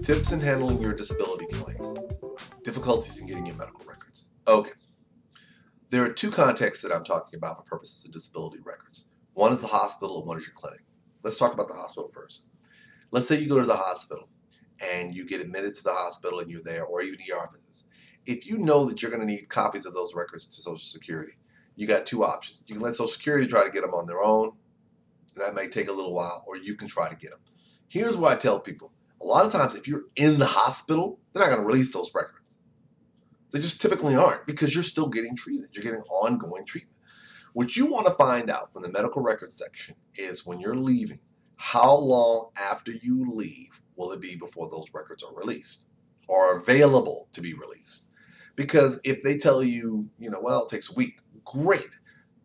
Tips in handling your disability claim. Difficulties in getting your medical records. Okay. There are two contexts that I'm talking about for purposes of disability records. One is the hospital and one is your clinic. Let's talk about the hospital first. Let's say you go to the hospital and you get admitted to the hospital and you're there, or even ER visits. If you know that you're going to need copies of those records to Social Security, you got two options. You can let Social Security try to get them on their own. That may take a little while, or you can try to get them. Here's what I tell people. A lot of times, if you're in the hospital, they're not going to release those records. They just typically aren't, because you're still getting treated. You're getting ongoing treatment. What you want to find out from the medical records section is when you're leaving, how long after you leave will it be before those records are released or available to be released? Because if they tell you, well, it takes a week, great.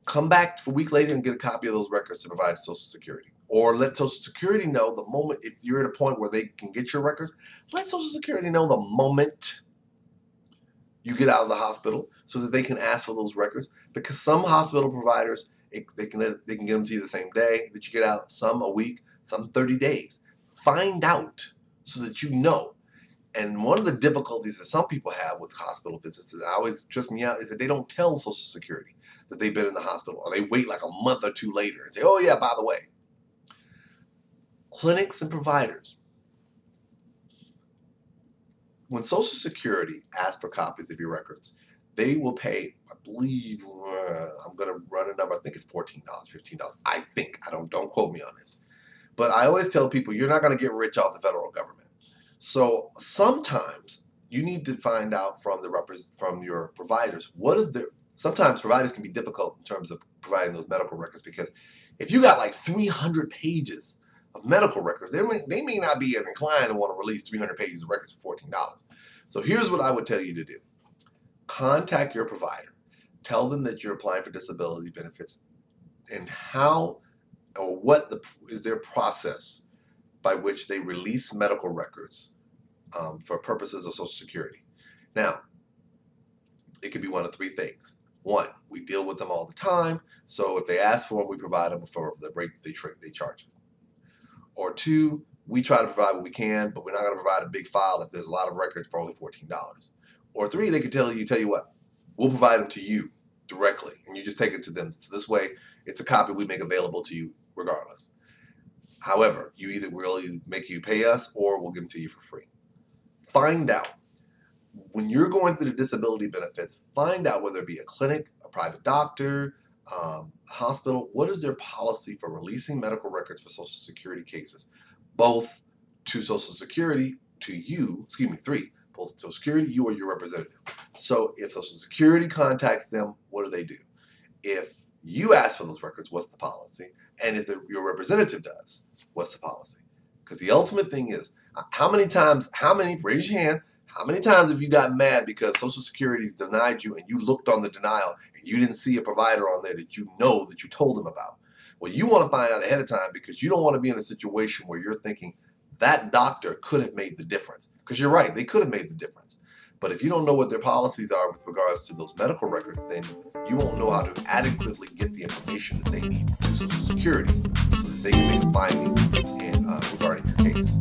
Come back a week later and get a copy of those records to provide to Social Security. Or let Social Security know the moment, if you're at a point where they can get your records, let Social Security know the moment you get out of the hospital so that they can ask for those records. Because some hospital providers, they can get them to you the same day that you get out, some a week, some 30 days. Find out so that you know. And one of the difficulties that some people have with hospital visits that always trips me out is that they don't tell Social Security that they've been in the hospital, or they wait like a month or two later and say, oh yeah, by the way. Clinics and providers, when Social Security asks for copies of your records, they will pay, I believe, I'm going to run a number, I think it's $14, $15. I think, don't quote me on this. But I always tell people, you're not going to get rich off the federal government. So sometimes you need to find out from your providers, sometimes providers can be difficult in terms of providing those medical records, because if you got like 300 pages of medical records, they may not be as inclined to want to release 300 pages of records for $14. So here's what I would tell you to do. Contact your provider. Tell them that you're applying for disability benefits and what is their process by which they release medical records for purposes of Social Security. Now, it could be one of three things. One, we deal with them all the time, so if they ask for them, we provide them for the rate they charge. Or two, we try to provide what we can, but we're not going to provide a big file if there's a lot of records for only $14. Or three, they can tell you what, we'll provide them to you directly, and you just take it to them. So this way, it's a copy we make available to you regardless. However, we'll either make you pay us, or we'll give them to you for free. Find out, when you're going through the disability benefits, find out whether it be a clinic, a private doctor, hospital, what is their policy for releasing medical records for Social Security cases, both to Social Security, to you, both Social Security, you, or your representative. So if Social Security contacts them, what do? If you ask for those records, what's the policy? And if your representative does, what's the policy? Because the ultimate thing is, raise your hand, how many times have you gotten mad because Social Security's denied you and you looked on the denial and you didn't see a provider on there that you told them about? Well, you want to find out ahead of time, because you don't want to be in a situation where you're thinking that doctor could have made the difference. Because you're right, they could have made the difference. But if you don't know what their policies are with regards to those medical records, then you won't know how to adequately get the information that they need to Social Security so that they can make a finding regarding your case.